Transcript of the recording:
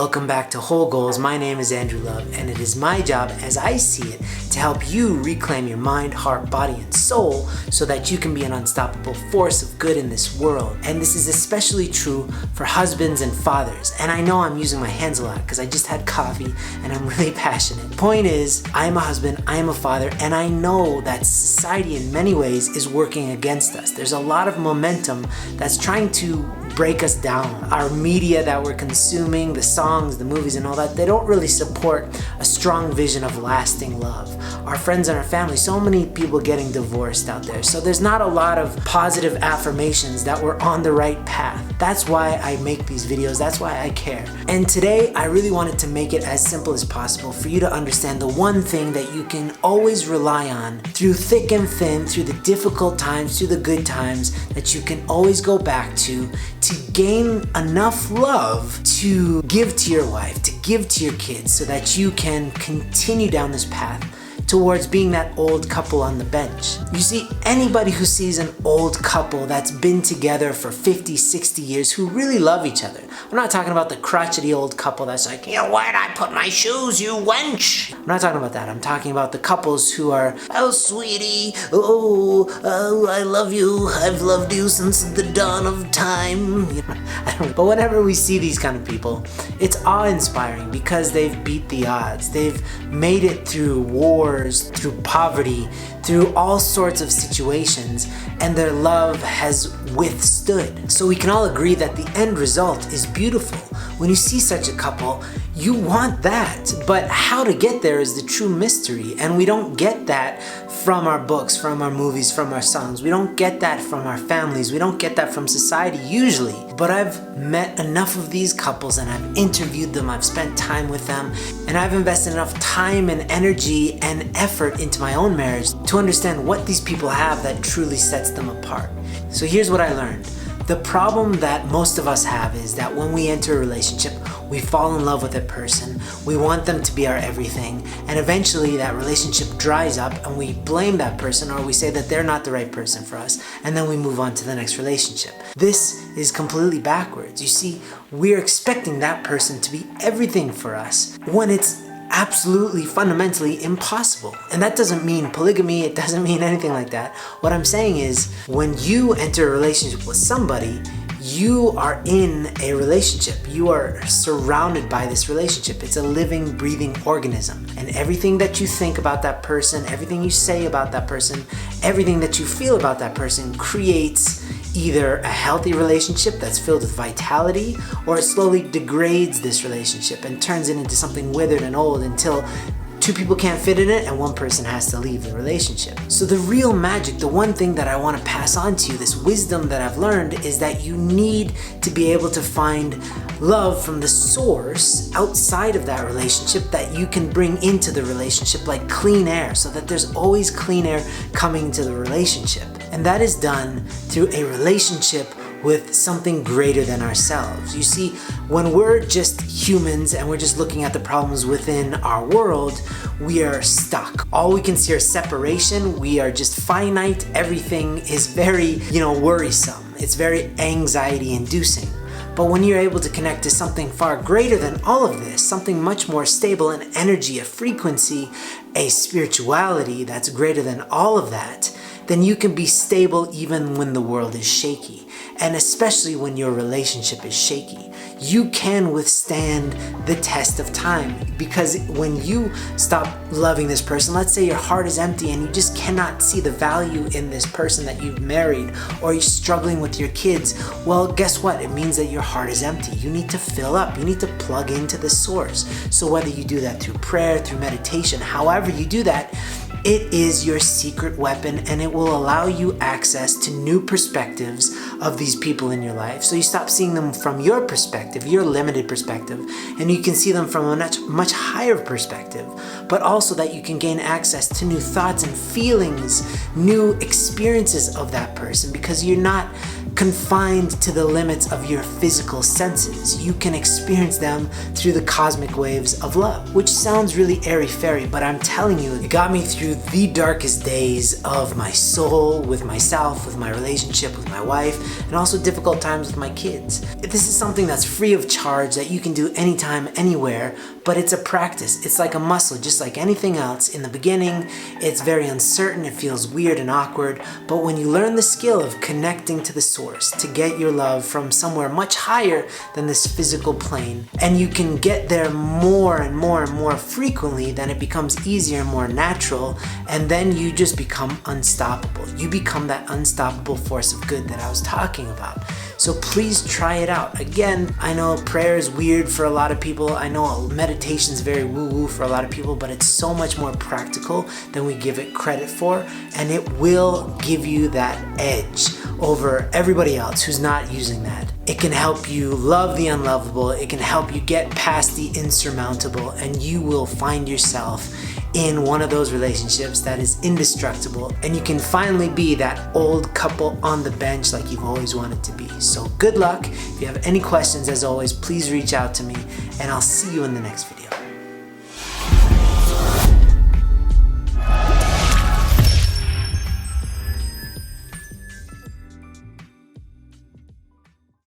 Welcome back to Whole Goals. My name is Andrew Love, and it is my job, as I see it, to help you reclaim your mind, heart, body, and soul so that you can be an unstoppable force of good in this world. And this is especially true for husbands and fathers. And I know I'm using my hands a lot because I just had coffee and I'm really passionate. Point is, I am a husband, I am a father, and I know that society in many ways is working against us. There's a lot of momentum that's trying to break us down. Our media that we're consuming, the songs, the movies and all that, they don't really support a strong vision of lasting love. Our friends and our family, so many people getting divorced out there. So there's not a lot of positive affirmations that we're on the right path. That's why I make these videos. That's why I care. And today I really wanted to make it as simple as possible for you to understand the one thing that you can always rely on through thick and thin, through the difficult times, through the good times, that you can always go back to gain enough love to give to your wife, to give to your kids, so that you can continue down this path towards being that old couple on the bench. You see, anybody who sees an old couple that's been together for 50, 60 years who really love each other. I'm not talking about the crotchety old couple that's like, you know, where'd I put my shoes, you wench? I'm not talking about that. I'm talking about the couples who are, oh, sweetie, oh, I love you. I've loved you since the dawn of time. But whenever we see these kind of people, it's awe-inspiring because they've beat the odds. They've made it through wars, through poverty, through all sorts of situations, and their love has withstood. So we can all agree that the end result is beautiful. When you see such a couple, you want that, but how to get there is the true mystery, and we don't get that from our books, from our movies, from our songs. We don't get that from our families. We don't get that from society usually. But I've met enough of these couples and I've interviewed them, I've spent time with them, and I've invested enough time and energy and effort into my own marriage to understand what these people have that truly sets them apart. So here's what I learned. The problem that most of us have is that when we enter a relationship, we fall in love with a person, we want them to be our everything, and eventually that relationship dries up and we blame that person, or we say that they're not the right person for us, and then we move on to the next relationship. This is completely backwards. You see, we're expecting that person to be everything for us when it's absolutely fundamentally impossible. And that doesn't mean polygamy, it doesn't mean anything like that. What I'm saying is, when you enter a relationship with somebody, you are in a relationship. You are surrounded by this relationship. It's a living, breathing organism. And everything that you think about that person, everything you say about that person, everything that you feel about that person creates either a healthy relationship that's filled with vitality, or it slowly degrades this relationship and turns it into something withered and old until two people can't fit in it and one person has to leave the relationship. So the real magic, the one thing that I want to pass on to you, this wisdom that I've learned, is that you need to be able to find love from the source outside of that relationship that you can bring into the relationship, like clean air, so that there's always clean air coming to the relationship. And that is done through a relationship with something greater than ourselves. You see, when we're just humans and we're just looking at the problems within our world, we are stuck. All we can see are separation. We are just finite. Everything is very, worrisome. It's very anxiety inducing. But when you're able to connect to something far greater than all of this, something much more stable, an energy, a frequency, a spirituality that's greater than all of that, then you can be stable even when the world is shaky. And especially when your relationship is shaky. You can withstand the test of time, because when you stop loving this person, let's say your heart is empty and you just cannot see the value in this person that you've married, or you're struggling with your kids, well, guess what? It means that your heart is empty. You need to fill up. You need to plug into the source. So whether you do that through prayer, through meditation, however you do that, it is your secret weapon, and it will allow you access to new perspectives of these people in your life. So you stop seeing them from your perspective, your limited perspective, and you can see them from a much higher perspective, but also that you can gain access to new thoughts and feelings, new experiences of that person, because you're not confined to the limits of your physical senses. You can experience them through the cosmic waves of love, which sounds really airy-fairy, but I'm telling you, it got me through the darkest days of my soul, with myself, with my relationship with my wife, and also difficult times with my kids. This is something that's free of charge that you can do anytime, anywhere, but it's a practice. It's like a muscle, just like anything else. In the beginning, it's very uncertain, it feels weird and awkward, but when you learn the skill of connecting to the source, to get your love from somewhere much higher than this physical plane, and you can get there more and more and more frequently, then it becomes easier and more natural, and then you just become unstoppable. You become that unstoppable force of good that I was talking about. So please try it out. Again, I know prayer is weird for a lot of people. I know meditation is very woo-woo for a lot of people, but it's so much more practical than we give it credit for, and it will give you that edge over everybody else who's not using that. It can help you love the unlovable. It can help you get past the insurmountable, and you will find yourself in one of those relationships that is indestructible, and you can finally be that old couple on the bench like you've always wanted to be. So good luck. If you have any questions, as always, please reach out to me, and I'll see you in the next video.